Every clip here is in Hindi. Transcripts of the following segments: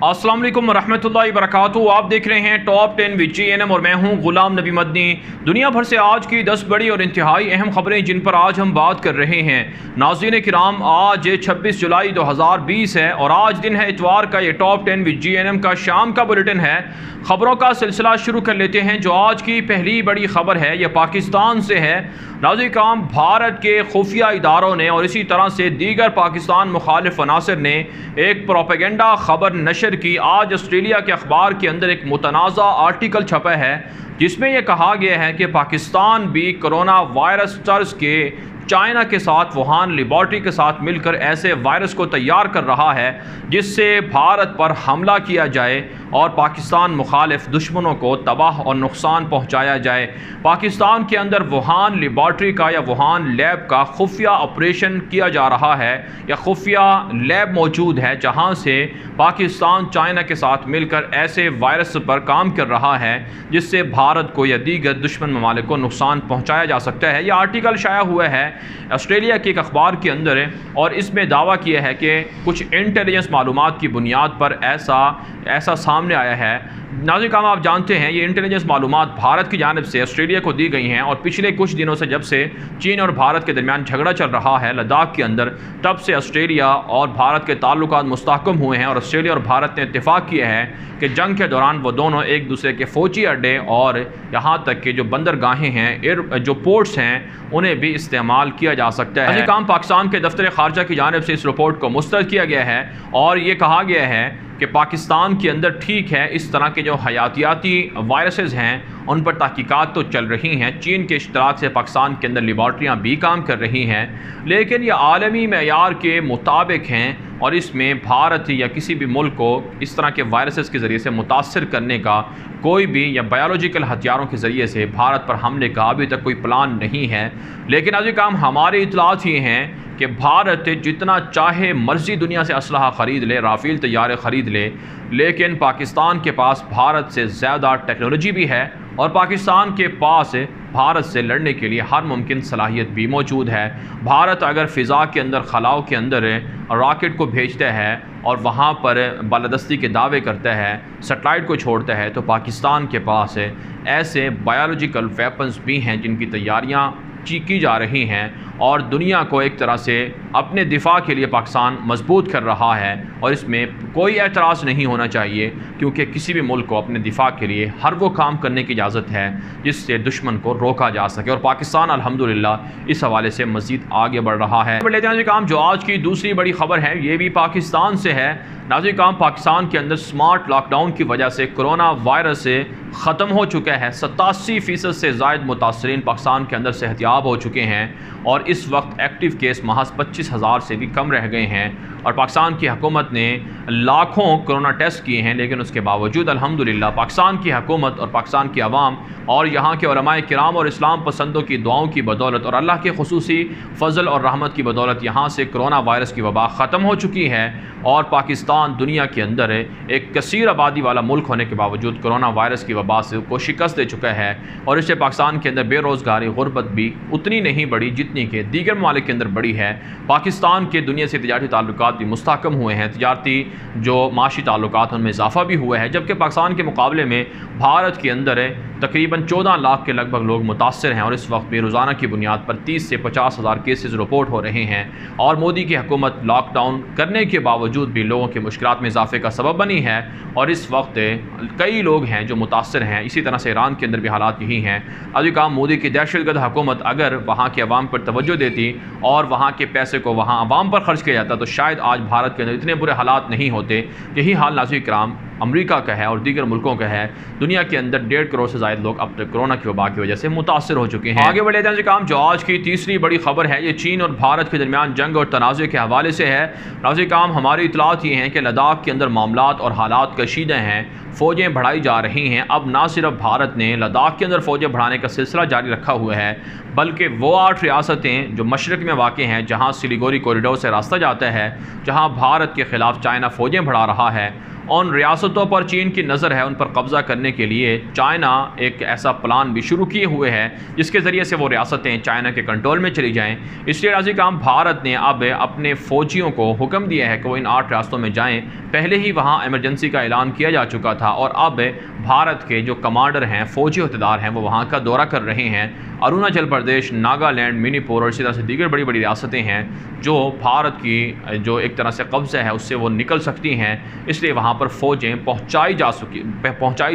अस्सलाम वालेकुम रहमतुल्लाहि वबरकातुहू। आप देख रहे हैं टॉप 10 विद GNM और मैं हूं गुलाम नबी मदनी। दुनिया भर से आज की 10 बड़ी और इंतहाई अहम खबरें जिन पर आज हम बात कर रहे हैं। नाज़रीन किराम, आज 26 जुलाई 2020 है और आज दिन है इतवार का। ये टॉप 10 विद GNM का शाम का बुलेटिन है। खबरों का सिलसिला शुरू कर लेते हैं। जो आज की पहली बड़ी खबर है यह पाकिस्तान से है। नाज़रीन किराम, भारत के खुफिया इदारों ने और इसी तरह से दीगर पाकिस्तान मुखालिफ अनासर ने एक प्रोपेगेंडा खबर नशर की। आज ऑस्ट्रेलिया के अखबार के अंदर एक मुतनाज़ा आर्टिकल छपा है जिसमें यह कहा गया है कि पाकिस्तान भी कोरोना वायरस तर्ज के चाइना के साथ वुहान लेबॉरेटरी के साथ मिलकर ऐसे वायरस को तैयार कर रहा है जिससे भारत पर हमला किया जाए और पाकिस्तान मुखालिफ दुश्मनों को तबाह और नुकसान पहुंचाया जाए। पाकिस्तान के अंदर वुहान लेबॉरेटरी का या वुहान लैब का खुफिया ऑपरेशन किया जा रहा है या खुफिया लैब मौजूद है जहां से पाकिस्तान चाइना के साथ मिलकर ऐसे वायरस पर काम कर रहा है जिससे भारत को या दीगर दुश्मन ममालिक को नुकसान पहुँचाया जा सकता है। यह आर्टिकल शाया हुआ है ऑस्ट्रेलिया के एक अखबार के अंदर है और इसमें दावा किया है कि कुछ इंटेलिजेंस मालूमात की बुनियाद पर ऐसा सामने आया है। नाज़रीन काम, आप जानते हैं ये इंटेलिजेंस मालूमात भारत की जानिब से ऑस्ट्रेलिया को दी गई हैं और पिछले कुछ दिनों से जब से चीन और भारत के दरमियान झगड़ा चल रहा है लद्दाख के अंदर, तब से ऑस्ट्रेलिया और भारत के ताल्लुकात मुस्तहकम हुए हैं और ऑस्ट्रेलिया और भारत ने इत्तेफाक किया है कि जंग के दौरान वो दोनों एक दूसरे के फ़ौजी अड्डे और यहाँ तक कि जो बंदरगाहें हैं, जो पोर्ट्स हैं, उन्हें भी इस्तेमाल किया जा सकता है। काम पाकिस्तान के दफ्तर खारजा की जानिब से इस रिपोर्ट को मुस्तरद किया गया है और ये कहा गया है कि पाकिस्तान के अंदर ठीक है इस तरह के जो हयातियाती वायरसेस हैं उन पर तहकीकात तो चल रही हैं। चीन के इश्तराक से पाकिस्तान के अंदर लेबॉरेटरियाँ भी काम कर रही हैं, लेकिन ये आलमी मेयार के मुताबिक हैं और इसमें भारत या किसी भी मुल्क को इस तरह के वायरसेस के ज़रिए से मुतासर करने का कोई भी या बायोलॉजिकल हथियारों के ज़रिए से भारत पर हमले का अभी तक कोई प्लान नहीं है। लेकिन अभी काम हमारे इतलात ये हैं कि भारत जितना चाहे मर्जी दुनिया से असलहा ख़रीद ले, राफेल तैयारे ख़रीद ले, लेकिन पाकिस्तान के पास भारत से ज़्यादा टेक्नोलॉजी भी है और पाकिस्तान के पास भारत से लड़ने के लिए हर मुमकिन सलाहियत भी मौजूद है। भारत अगर फ़िज़ा के अंदर खलाओं के अंदर रॉकेट को भेजता है और वहाँ पर बालादस्ती के दावे करता है, सैटेलाइट को छोड़ता है, तो पाकिस्तान के पास ऐसे बायोलॉजिकल वेपन्स भी हैं जिनकी तैयारियाँ की जा रही हैं और दुनिया को एक तरह से अपने दिफा के लिए पाकिस्तान मजबूत कर रहा है और इसमें कोई एतराज़ नहीं होना चाहिए क्योंकि किसी भी मुल्क को अपने दिफा के लिए हर वो काम करने की इजाज़त है जिससे दुश्मन को रोका जा सके और पाकिस्तान अल्हम्दुलिल्लाह इस हवाले से मज़ीद आगे बढ़ रहा है। लेते हैं काम, जो आज की दूसरी बड़ी खबर है ये भी पाकिस्तान से है। नाज़रीन काम, पाकिस्तान के अंदर स्मार्ट लॉकडाउन की वजह से कोरोना वायरस से ख़त्म हो चुका है। 87% से ज़ायद मुतासरीन पाकिस्तान के अंदर सेहतियाब हो चुके हैं और इस वक्त एक्टिव केस महज 25,000 से भी कम रह गए हैं और पाकिस्तान की हुकूमत ने लाखों कोरोना टेस्ट किए हैं, लेकिन उसके बावजूद अल्हम्दुलिल्लाह पाकिस्तान की हुकूमत और पाकिस्तान की आवाम और यहाँ के उलमाए किराम और इस्लाम पसंदों की दुआओं की बदौलत और अल्लाह के खुसूसी फ़ज़ल और रहमत की बदौलत यहाँ से कोरोना वायरस की वबा ख़त्म हो चुकी है और पाकिस्तान दुनिया के अंदर एक कसीर आबादी वाला मुल्क होने के बावजूद कोरोना वायरस की वबा से को शिकस्त दे चुका है और इससे पाकिस्तान के अंदर बेरोज़गारी गुर्बत भी उतनी नहीं बढ़ी जितनी कि दीगर ममालिक के अंदर बढ़ी है। पाकिस्तान के दुनिया से तिजारती ताल्लुकात भी मुस्तहकम हुए हैं, तिजारती जो माशी ताल्लुकात उनमें इजाफा भी हुआ है, जबकि पाकिस्तान के मुकाबले में भारत के अंदर तकरीबन 14 लाख के लगभग लोग मुतासर हैं और इस वक्त भी रोज़ाना की बुनियाद पर 30 से 50 हज़ार केसेस रिपोर्ट हो रहे हैं और मोदी की हुकूमत लॉकडाउन करने के बावजूद भी लोगों के मुश्किलात में इजाफे का सबब बनी है और इस वक्त कई लोग हैं जो मुतासर हैं। इसी तरह से ईरान के अंदर भी हालात यही हैं। अभी काम, मोदी की दहशतगर्द हुकूमत अगर वहाँ के अवाम पर तवज्जो देती और वहाँ के पैसे को वहाँ अवाम पर खर्च किया जाता तो शायद आज भारत के अंदर इतने बुरे हालात नहीं होते। यही हाल नाज़रीन किराम अमेरिका का है और दीगर मुल्कों का है। दुनिया के अंदर 1.5 करोड़ से ज़ायद लोग अब तक कोरोना की वबा की वजह से मुतासर हो चुके हैं। आगे बढ़े जाने काम, जो आज की तीसरी बड़ी खबर है ये चीन और भारत के दरमियान जंग और तनाज़े के हवाले से है। नाज़रीन काम, हमारी इतलात ये हैं कि लद्दाख के अंदर मामलात और हालात कशीदा हैं, फ़ौजें बढ़ाई जा रही हैं। अब ना सिर्फ भारत ने लद्दाख के अंदर फ़ौजें बढ़ाने का सिलसिला जारी रखा हुआ है बल्कि वो 8 रियासतें जो मशरक़ में वाक़ हैं जहाँ सिलीगुड़ी कॉरिडोर से रास्ता जाता है, जहाँ भारत के ख़िलाफ़ चाइना फ़ौजें बढ़ा रहा है, उन रियासतों पर चीन की नज़र है, उन पर कब्ज़ा करने के लिए चाइना एक ऐसा प्लान भी शुरू किए हुए है जिसके ज़रिए से वो रियासतें चाइना के कंट्रोल में चली जाएँ। इसलिए नाज़रीन किराम, भारत ने अब अपने फ़ौजियों को हुक्म दिया है कि वो इन 8 रियासतों में जाएँ। पहले ही वहाँ इमरजेंसी का ऐलान किया जा चुका था और अब भारत के जो कमांडर हैं, फ़ौजी अहदेदार हैं, वो वहाँ का दौरा कर रहे हैं। अरुणाचल प्रदेश, नागालैंड, मणिपुर और इसी तरह से दीगर बड़ी बड़ी रियासतें हैं जो भारत की जो एक तरह से कब्ज़ा है उससे वो निकल सकती हैं। इसलिए वहाँ पर फ़ौजें पहुँचाई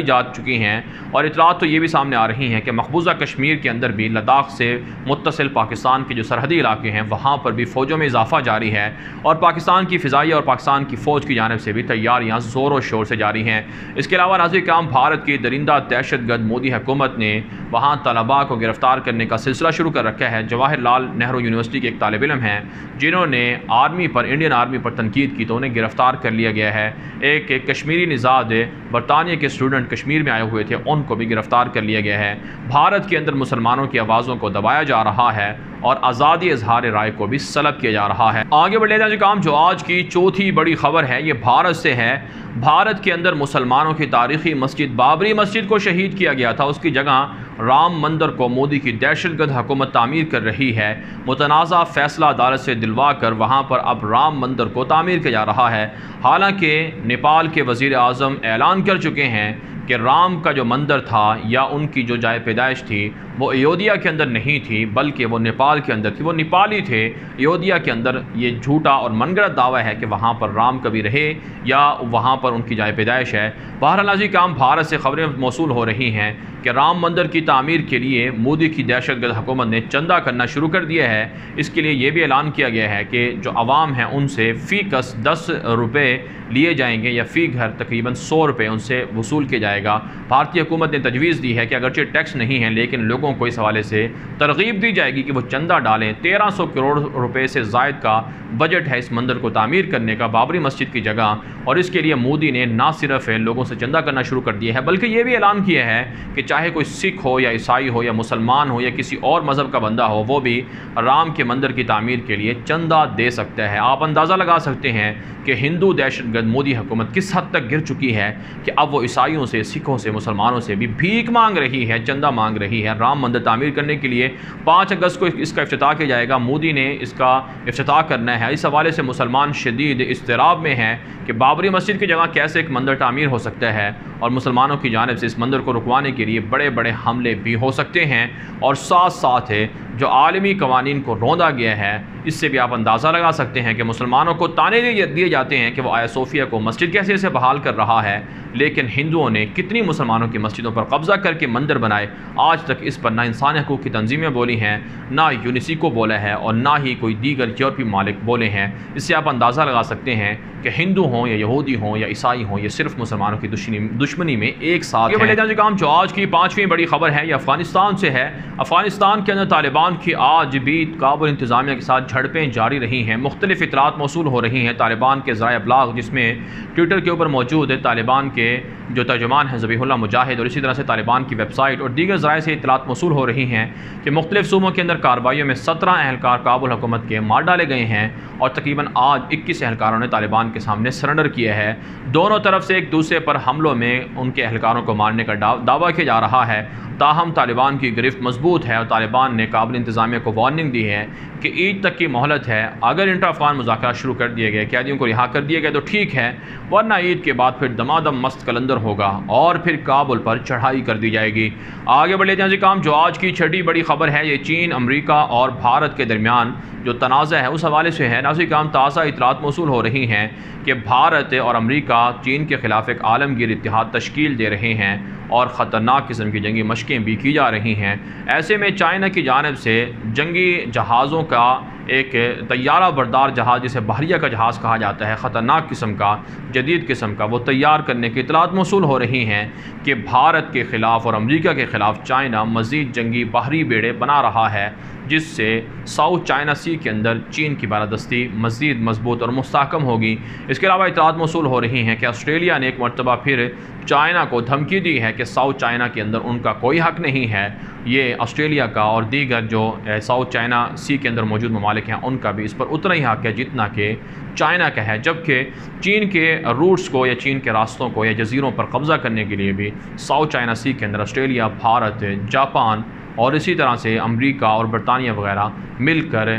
जा चुकी हैं। और इतलात तो ये भी सामने आ रही हैं कि मकबूजा कश्मीर के अंदर भी लद्दाख से मुत्तसिल पाकिस्तान के जो सरहदी इलाके हैं वहाँ पर भी फ़ौजों में इजाफ़ा जारी है और पाकिस्तान की फ़िज़ाइया और पाकिस्तान की फ़ौज की जानिब से भी तैयारियाँ ज़ोर और शोर से जारी हैं। इसके अलावा नाज़रीन किराम, भारत की दरिंदा दहशतगर्द मोदी हुकूमत ने वहाँ तलबा को गिरफ़्तार करने का सिलसिला शुरू कर रखा है। जवाहरलाल नेहरू यूनिवर्सिटी के एक तालिब इल्म हैं जिन्होंने इंडियन आर्मी पर तनकीद की तो उन्हें गिरफ़्तार कर लिया गया है। एक कश्मीरी निज़ाद बरतानिया के स्टूडेंट कश्मीर में आए हुए थे, उनको भी गिरफ़्तार कर लिया गया है। भारत के अंदर मुसलमानों की आवाज़ों को दबाया जा रहा है और आज़ादी इज़हार राय को भी सलब किया जा रहा है। आगे बढ़ लेते हैं काम, जो आज की चौथी बड़ी खबर है ये भारत से है। भारत के अंदर मुसलमानों की तारीख़ी मस्जिद बाबरी मस्जिद को शहीद किया गया था, उसकी जगह राम मंदिर को मोदी की दहशतगर्द हुकूमत तामीर कर रही है। मुतनाज़ा फ़ैसला अदालत से दिलवा कर वहाँ पर अब राम मंदिर को तामीर किया जा रहा है। हालांकि नेपाल के वज़ीर आज़म ऐलान कर चुके हैं कि राम का जो मंदिर था या उनकी जो जाए पैदाइश थी वो अयोध्या के अंदर नहीं थी बल्कि वो नेपाल के अंदर थी, वो नेपाली थे। अयोध्या के अंदर ये झूठा और मनगढ़ंत दावा है कि वहाँ पर राम कभी रहे या वहाँ पर उनकी जाए पैदाइश है। बहरहाल नाज़रीन काम, भारत से खबरें मौसूल हो रही हैं कि राम मंदिर की तामीर के लिए मोदी की दहशतगर्द हुकूमत ने चंदा करना शुरू कर दिया है। इसके लिए ये भी ऐलान किया गया है कि जो आवाम हैं उनसे फ़ी कस 10 रुपये लिए जाएंगे या फ़ी घर तकरीबन 100 रुपये उनसे वसूल किया जाएगा। भारतीय हुकूमत ने तजवीज़ दी है कि अगरचे टैक्स नहीं है लेकिन लोगों को इस हवाले से तरगीब दी जाएगी कि वो चंदा डालें। 1300 करोड़ रुपए से ज़ायद का बजट है इस मंदिर को तामीर करने का, बाबरी मस्जिद की जगह। और इसके लिए मोदी ने ना सिर्फ लोगों से चंदा करना शुरू कर दिया है बल्कि ये भी ऐलान किया है कि चाहे कोई सिख हो या ईसाई हो या मुसलमान हो या किसी और मज़हब का बंदा हो, वो भी राम के मंदिर की तामीर के लिए चंदा दे सकता है। आप अंदाज़ा लगा सकते हैं कि हिंदू दहशतगर्द मोदी हुकूमत किस हद तक गिर चुकी है कि अब वो ईसाइयों से, सिखों से, मुसलमानों से भी भीख मांग रही है, चंदा मांग रही है। राम मंदिर तामीर करने के लिए 5 अगस्त को इसका इफ्तिताह किया जाएगा, मोदी ने इसका इफ्तिताह करना है। इस हवाले से मुसलमान शदीद इज़्तिराब में हैं कि बाबरी मस्जिद की जगह कैसे एक मंदिर तामीर हो सकता है और मुसलमानों की जानिब से इस मंदिर को रुकवाने के लिए बड़े बड़े हमले भी हो सकते हैं। और साथ साथ जो आलमी कवानीन को रौंदा गया है, इससे भी आप अंदाज़ा लगा सकते हैं कि मुसलमानों को ताने दिए जाते हैं कि वो आया सोफिया को मस्जिद कैसे से बहाल कर रहा है, लेकिन हिंदुओं ने कितनी मुसलमानों की मस्जिदों पर कब्ज़ा करके मंदिर बनाए। आज तक इस पर ना इंसानी हकूक़ की तंजीमें बोली हैं, ना यूनेस्को बोला है और ना ही कोई दीगर यूरोपीय मालिक बोले हैं। इससे आप अंदाज़ा लगा सकते हैं कि हिंदू हों या यहूदी हों या ईसाई हों, ये सिर्फ मुसलमानों की दुश्मनी में एक साथ है। जो आज की 5वीं बड़ी खबर है ये अफ़गानिस्तान से है। अफ़गानिस्तान के अंदर तालिबान की आज भी काबुल इंतज़ामिया के साथ झड़पें जारी रही हैं। मुख्तलिफ इतलात मौसूल हो रही हैं तालिबान के ज़राए अबलाग, जिसमें ट्विटर के ऊपर मौजूद है तालिबान के जो तर्जुमान हैं ज़बीहुल्लाह मुजाहिद, और इसी तरह से तालिबान की वेबसाइट और दीगर ज़राए से इतलात मौसूल हो रही हैं कि मुख्तलिफ सूबों के अंदर कार्रवाइयों में 17 एहलकार काबुल हुकूमत के मार डाले गए हैं और तकरीबन आज 21 एहलकारों ने तालिबान के सामने सरेंडर किया है। दोनों तरफ से एक दूसरे पर हमलों में उनके एहलकारों को मारने का दावा किया जा रहा है। ताहम तालिबान की गिरफ्त मजबूत है और तालिबान ने काबुल इंतज़ामिया को वार्निंग दी है कि ईद तक की मोहलत है। अगर इंटर अफ़गान मुज़ाकरात शुरू कर दिए गए, कैदियों को रिहा कर दिया गया तो ठीक है, वरना ईद के बाद फिर दमादम मस्त कलंदर होगा और फिर काबुल पर चढ़ाई कर दी जाएगी। आगे बढ़ लेते हैं जी काम, जो आज की छठी बड़ी खबर है ये चीन, अमरीका और भारत के दरमियान जो तनाज़ा है उस हवाले से है। नाज़रीन काम, ताज़ा इतलात मौसूल हो रही हैं कि भारत और अमरीका चीन के ख़िलाफ़ एक आलमगीर इत्तेहाद तश्कील दे रहे हैं और ख़तरनाक किस्म की जंगी मशक़ें भी की जा रही हैं। ऐसे में चाइना की जानिब से जंगी जहाज़ों का एक तैयारा बरदार जहाज़, जिसे बहरिया का जहाज़ कहा जाता है, ख़तरनाक किस्म का, जदीद किस्म का, वो तैयार करने की इतलात मौसूल हो रही हैं कि भारत के ख़िलाफ़ और अमरीका के ख़िलाफ़ चाइना मज़ीद जंगी बहरी बेड़े बना रहा है, जिससे साउथ चाइना सी के अंदर चीन की बालादस्ती मज़ीद मजबूत और मुस्तहकम होगी। इसके अलावा इतलात मौसूल हो रही हैं कि ऑस्ट्रेलिया ने एक मरतबा फिर चाइना को धमकी दी है कि साउथ चाइना के अंदर उनका कोई हक़ नहीं है। ये ऑस्ट्रेलिया का और दीगर जो साउथ चाइना सी के अंदर मौजूद ममालिक हैं उनका भी इस पर उतना ही हक़ है जितना कि चाइना का है, जबकि चीन के रूट्स को या चीन के रास्तों को या जजीरों पर कब्ज़ा करने के लिए भी साउथ चाइना सी के अंदर ऑस्ट्रेलिया, भारत, जापान और इसी तरह से अमेरिका और बरतानिया वगैरह मिलकर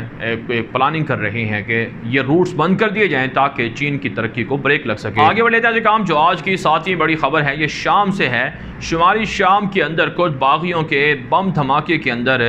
एक प्लानिंग कर रहे हैं कि ये रूट्स बंद कर दिए जाएं ताकि चीन की तरक्की को ब्रेक लग सके। आगे बढ़ लेते हैं काम जो आज की 7वीं बड़ी खबर है, ये शाम से है। शुमाली शाम के अंदर कुछ बागियों के बम धमाके के अंदर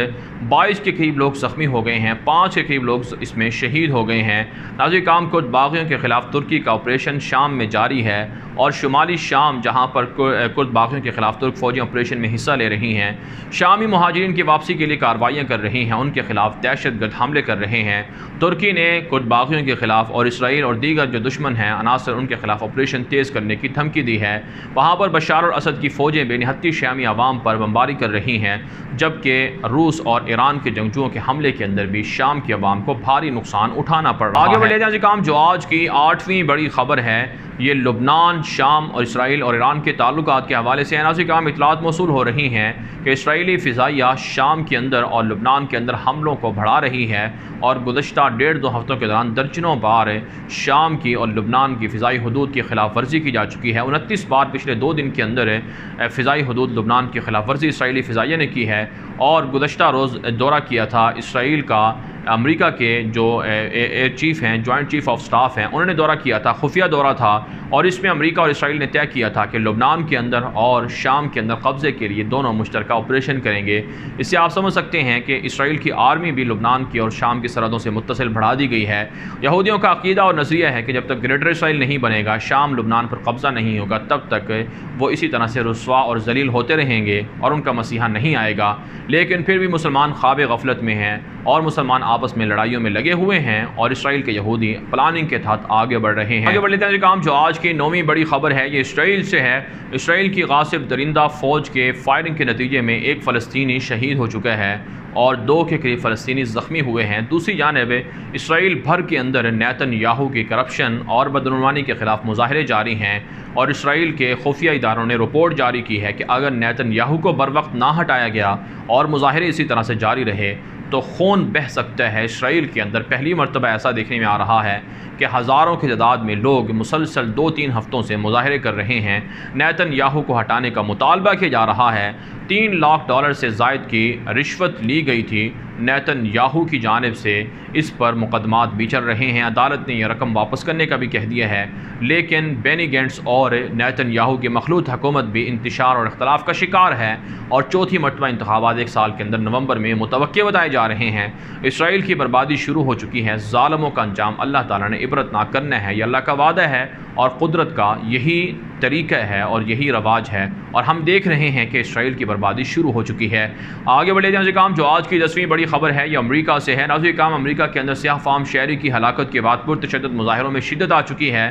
22 के करीब लोग ज़ख्मी हो गए हैं, 5 के करीब लोग इसमें शहीद हो गए हैं। नाज़रीन काम कुछ बागियों के ख़िलाफ़ तुर्की का ऑपरेशन शाम में जारी है और शुमाली शाम जहाँ पर कुछ बागियों के ख़िलाफ़ तुर्क फ़ौजी ऑपरेशन में हिस्सा ले रही हैं, शामी मुहाजिरीन की वापसी के लिए कार्रवाइयाँ कर रही हैं, उनके ख़िलाफ़ दहशतगर्द हमले कर रहे हैं। तुर्की ने कुछ बागियों के ख़िलाफ़ और इसराइल और दीगर जो दुश्मन हैं अनासर उनके ख़िलाफ़ ऑपरेशन तेज़ करने की धमकी दी है। वहाँ पर बशार और असद की फ़ौजें बेनिहत्ती शामी आवाम पर बमबारी कर रही हैं, जबकि रूस और ईरान के जंगजुओं के हमले के अंदर भी शाम की आवाम को भारी नुकसान उठाना पड़ रहा है। आगे बढ़ लेते हैं काम जो आज की 8वीं बड़ी खबर है, ये लुबनान, शाम और इसराइल और ईरान के ताल्लुकात के हवाले से नाज़रीन काम इतलात मौसूल हो रही हैं कि इसराइली फ़िज़ाइया शाम के अंदर और लुबनान के अंदर हमलों को बढ़ा रही है और गुज़श्ता 1.5-2 हफ़्तों के दौरान दर्जनों बार शाम की और लुबनान की फ़िज़ाई हदूद की खिलाफ वर्जी की जा चुकी है। 29 बार पिछले 2 दिन के अंदर फ़िज़ाई हदूद लुबनान की खिलाफ वर्जी इसराइली फ़िज़ाइया ने की है और गुज़श्ता रोज़ दौरा किया था इसराइल का अमेरिका के जो एयर चीफ़ हैं, जॉइंट चीफ़ ऑफ स्टाफ हैं, उन्होंने दौरा किया था, खुफिया दौरा था और इसमें अमेरिका और इसराइल ने तय किया था कि लुबनान के अंदर और शाम के अंदर कब्ज़े के लिए दोनों मुश्तरका ऑपरेशन करेंगे। इससे आप समझ सकते हैं कि इसराइल की आर्मी भी लुबनान की और शाम की सरहदों से मुत्तसिल बढ़ा दी गई है। यहूदियों का अक़ीदा और नज़रिया है कि जब तक ग्रेटर इसराइल नहीं बनेगा, शाम लुबनान पर कब्ज़ा नहीं होगा, तब तक वो इसी तरह से रुस्वा और जलील होते रहेंगे और उनका मसीहा नहीं आएगा। लेकिन फिर भी मुसलमान ख्वाब गफलत में हैं और मुसलमान आपस में लड़ाइयों में लगे हुए हैं और इसराइल के यहूदी प्लानिंग के तहत आगे बढ़ रहे हैं। आगे बढ़ लेते हैं काम जो आज की 9वीं बड़ी खबर है, ये इसराइल से है। इसराइल की गासिब दरिंदा फ़ौज के फायरिंग के नतीजे में एक फ़लस्तीनी शहीद हो चुका है और 2 के करीब फ़लस्तीनी ज़ख्मी हुए हैं। दूसरी जानिब इसराइल भर के अंदर नेतन्याहू की करप्शन और बदनुमानी के ख़िलाफ़ मुज़ाहरे जारी हैं और इसराइल के खुफिया इदारों ने रिपोर्ट जारी की है कि अगर नेतन्याहू को बर वक्त ना हटाया गया और मुज़ाहरे इसी तरह से जारी रहे तो खून बह सकता है। इसराइल के अंदर पहली मरतबा ऐसा देखने में आ रहा है कि हज़ारों की तादाद में लोग मुसलसल 2-3 हफ़्तों से मुज़ाहरे कर रहे हैं। नेतन्याहू को हटाने का मुतालबा किया जा रहा है। $3 लाख से ज़ायद की रिश्वत ली गई थी नेतन्याहू की जानिब से। इस पर मुकदमात भी चल रहे हैं। अदालत ने यह रकम वापस करने का भी कह दिया है, लेकिन बेनी गेंट्स और नेतन्याहू की मखलूत हुकूमत भी इंतशार और इख्तलाफ का शिकार है और चौथी मरतबा इंतखाबात 1 साल के अंदर नवंबर में मुतवक्के बताए जा रहे हैं। इसराइल की बर्बादी शुरू हो चुकी है। ज़ालिमों का अंजाम अल्लाह ताला ने इबरतनाक करना है। यह अल्लाह का वादा है और कुदरत का यही तरीका है और यही रवाज है और हम देख रहे हैं कि इसराइल की बर्बादी शुरू हो चुकी है। आगे बढ़े जाए काम जो आज की 10वीं बड़ी खबर है, ये अमेरिका से है। नाज़रीन काम अमेरिका के अंदर सियाह फाम शहरी की हलाकत के बाद पुरतशद्दुद मुज़ाहिरों में शिद्दत आ चुकी है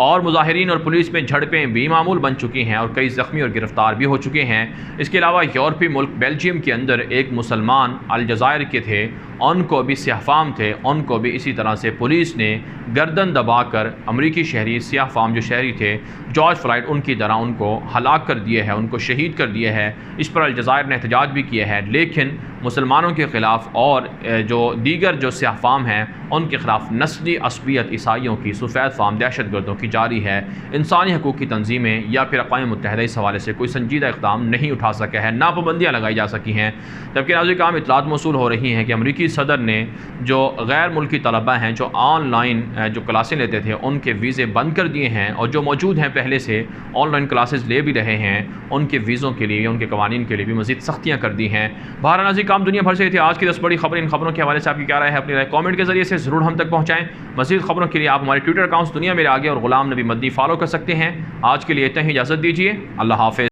और मुज़ाहिरीन और पुलिस में झड़पें भी मामूल बन चुकी हैं और कई ज़ख्मी और गिरफ्तार भी हो चुके हैं। इसके अलावा यूरोपीय मुल्क बेल्जियम के अंदर एक मुसलमान अलजायर के थे, उनको भी सियाह फाम थे, उनको भी इसी तरह से पुलिस ने गर्दन दबाकर अमरीकी शहरी सियाह फाम जो शहरी थे जॉर्ज फ्लॉयड उनकी तरह उनको हलाक कर दिए है, उनको शहीद कर दिया है। इस पर अलजायर ने एहतजाज भी किया है, लेकिन मुसलमानों के ख़िलाफ़ और जो दीगर जो सियाह फाम हैं उनके ख़िलाफ़ नस्ली असबियत ईसाइयों की सफ़ेद फाम दहशतगर्दों की जारी है। इंसानी हकूक़ की तंजीमें या फिर अक़वाम मुत्तहिदा इस हवाले से कोई संजीदा इक़दाम नहीं उठा सका है, ना पाबंदियाँ लगाई जा सकी हैं। जबकि नाज़रीन काम इतलात मौसूल हो रही हैं कि अमरीकी सदर ने जो गैर मुल्की तलबा हैं जो ऑनलाइन जो क्लासें लेते थे उनके वीज़े बंद कर दिए हैं और जो मौजूद हैं पहले से ऑनलाइन क्लासेस ले भी रहे हैं उनके वीज़ों के लिए, उनके कवानीन के लिए भी मज़ीद सख्तियाँ कर दी हैं। बहरहाल नाज़रीन काम दुनिया भर से थी आज की 10 बड़ी खबरें। इन खबरों के हवाले से आपकी क्या राय है, अपनी राय कमेंट के जरिए से ज़रूर हम तक पहुँचाएँ। मज़ीद खबरों के लिए आप हमारे ट्विटर अकाउंट्स दुनिया मेरे आगे और गुलाम नबी मदनी फॉलो कर सकते हैं। आज के लिए इतना ही, इजाज़त दीजिए। अल्लाह हाफ़िज़।